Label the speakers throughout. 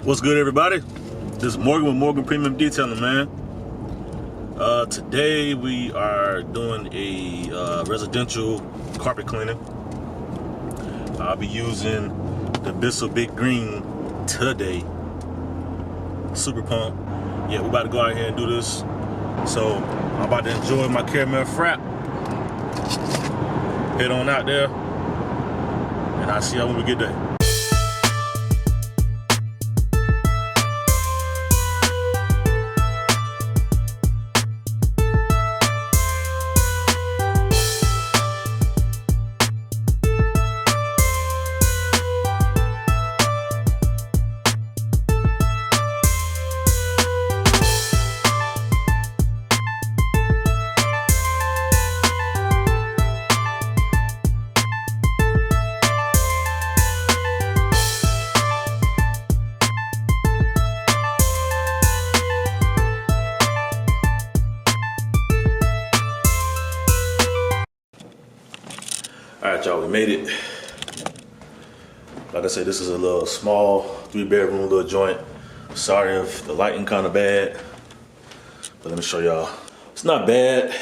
Speaker 1: What's good, everybody? This is Morgan with Morgan Premium Detailing, man. Today we are doing a residential carpet cleaning. I'll be using the Bissell Big Green today. Super pump. Yeah, we're about to go out here and do this. So I'm about to enjoy my caramel frap. Head on out there, and I'll see y'all when we get there. Alright, y'all, we made it. Like I said, this is a little small 3-bedroom little joint. Sorry if the lighting kind of bad, but let me show y'all. It's not bad.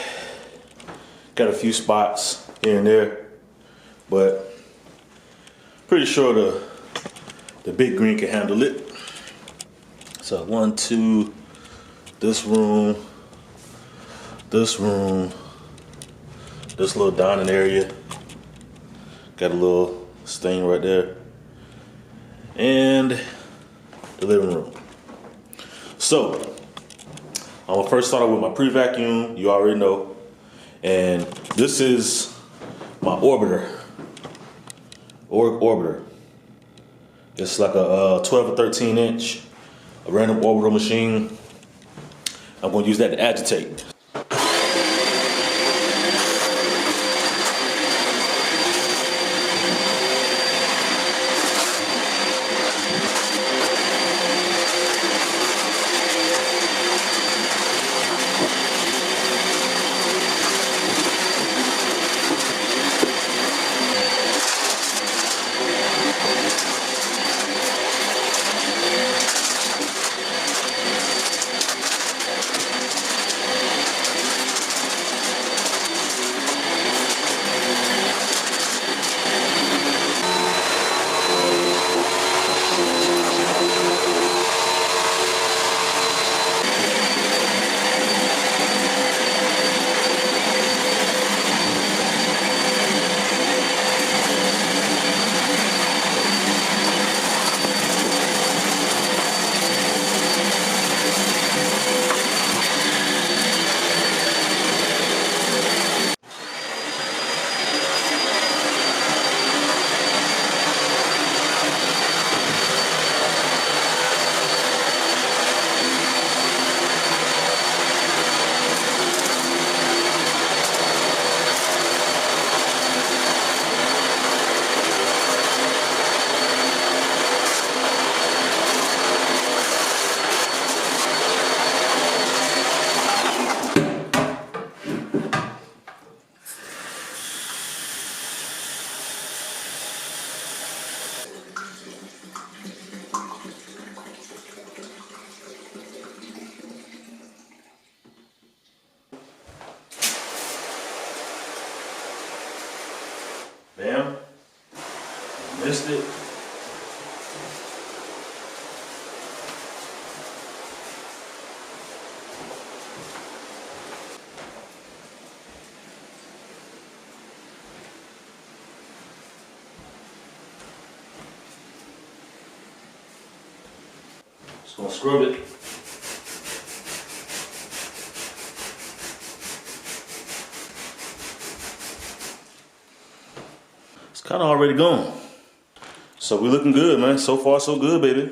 Speaker 1: Got a few spots here and there, but pretty sure the Big Green can handle it. So 1, 2, this room, this little dining area. Got a little stain right there. And the living room. So, I'm gonna first start out with my pre-vacuum, you already know. And this is my orbiter. Orbiter. It's like a 12 or 13 inch, a random orbital machine. I'm gonna use that to agitate. Bam. Missed it. Just gonna scrub it. It's kind of already gone. So we're looking good, man. So far, so good, baby.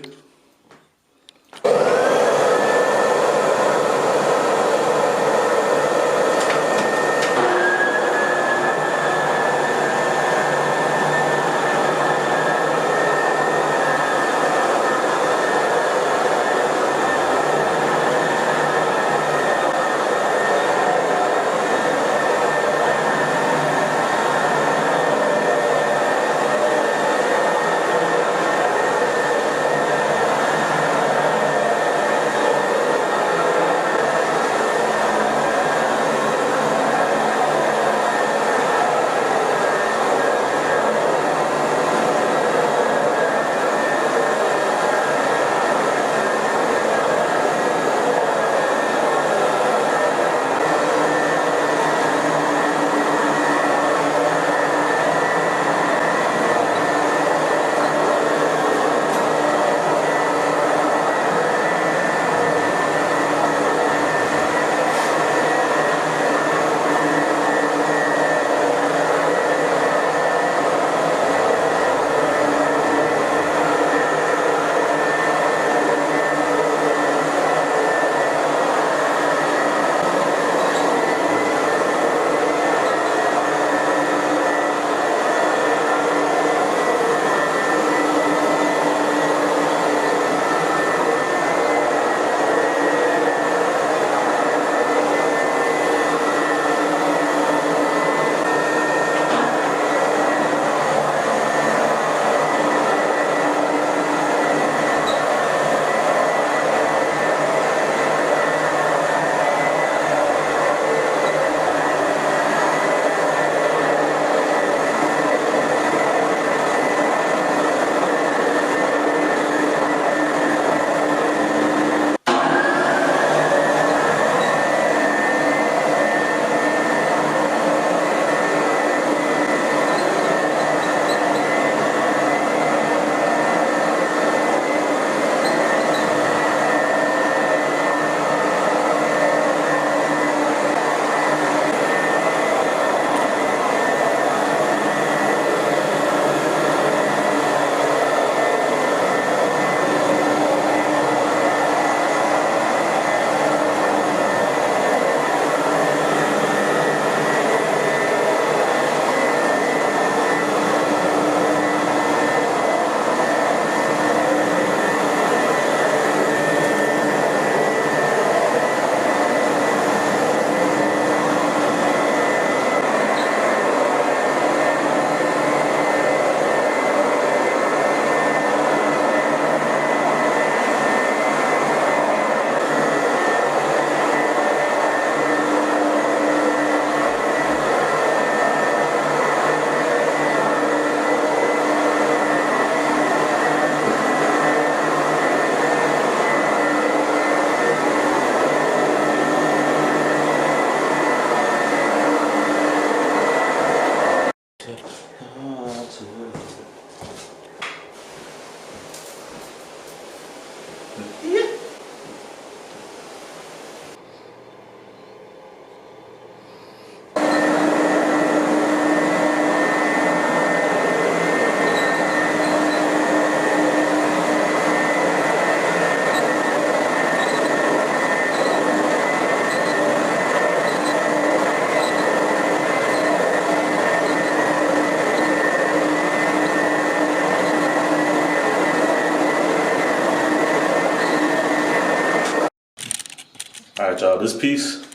Speaker 1: All right, y'all, this piece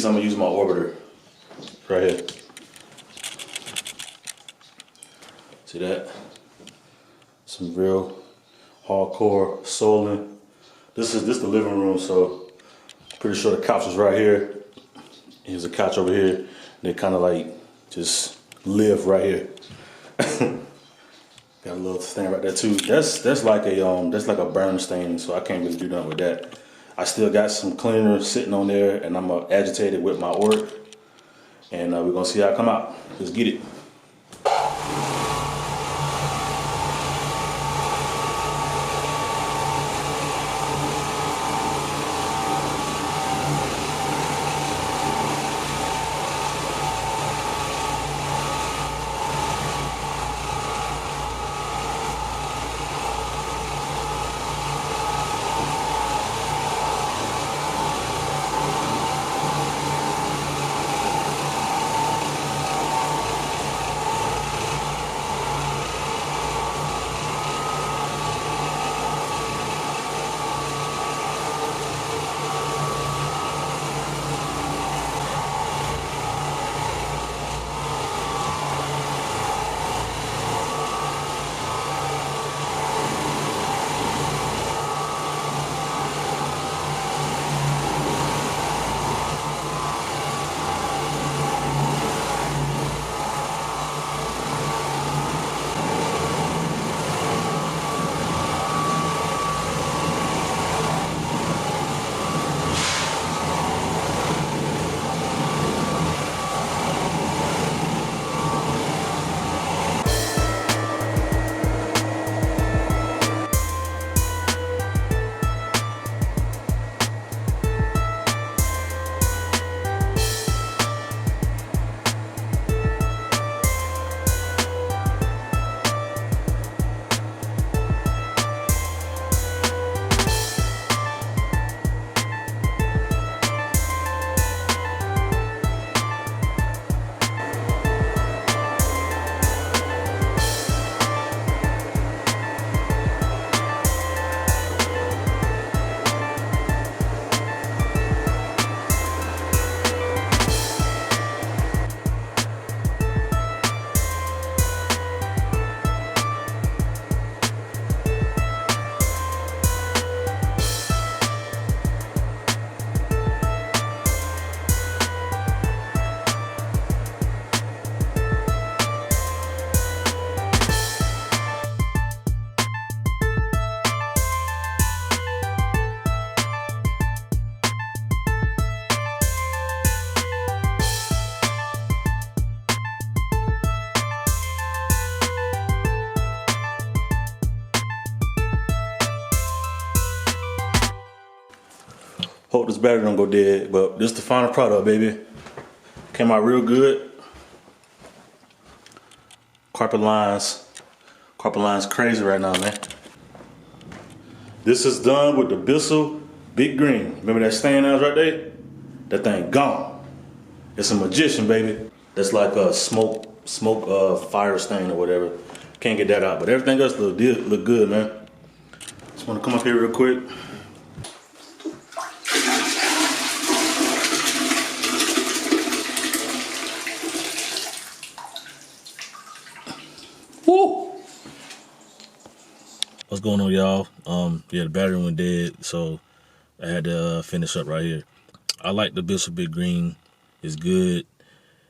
Speaker 1: I'm gonna use my orbiter right here. See that? Some real hardcore soling. This the living room, so pretty sure the couch is right here. Here's a couch over here. And they kind of like just live right here. Got a little stain right there too. That's like a burn stain, so I can't really do nothing with that. I still got some cleaner sitting on there, and I'm gonna agitate it with my orb, and we're gonna see how it come out. Let's get it. Hope this battery don't go dead, but this is the final product, baby. Came out real good. Carpet lines crazy right now, man. This is done with the Bissell Big Green. Remember that stain that was right there? That thing gone. It's a magician, baby. That's like a smoke fire stain or whatever. Can't get that out, but everything else look good, man. Just want to come up here real quick. Woo! What's going on, y'all? Yeah, the battery went dead, so I had to finish up right here. I like the Bissell Big Green. It's good.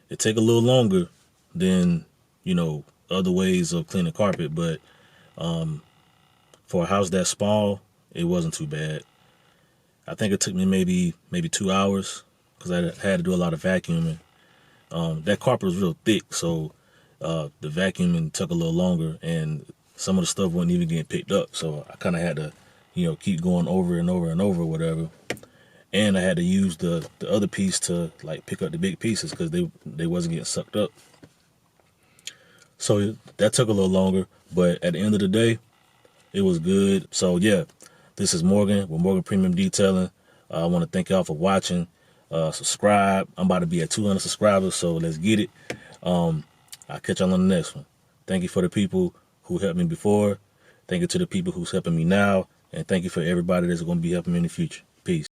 Speaker 1: It take a little longer than, you know, other ways of cleaning carpet, but for a house that small, it wasn't too bad. I think it took me maybe 2 hours because I had to do a lot of vacuuming. That carpet was real thick, so the vacuuming took a little longer, and some of the stuff wasn't even getting picked up, so I kind of had to you know, keep going over and over and over, whatever. And I had to use the other piece to like pick up the big pieces because they wasn't getting sucked up. So that took a little longer, but at the end of the day, it was good. So yeah, this is Morgan with Morgan Premium Detailing. I want to thank y'all for watching. Subscribe. I'm about to be at 200 subscribers, so let's get it. I'll catch y'all on the next one. Thank you for the people who helped me before. Thank you to the people who's helping me now. And thank you for everybody that's going to be helping me in the future. Peace.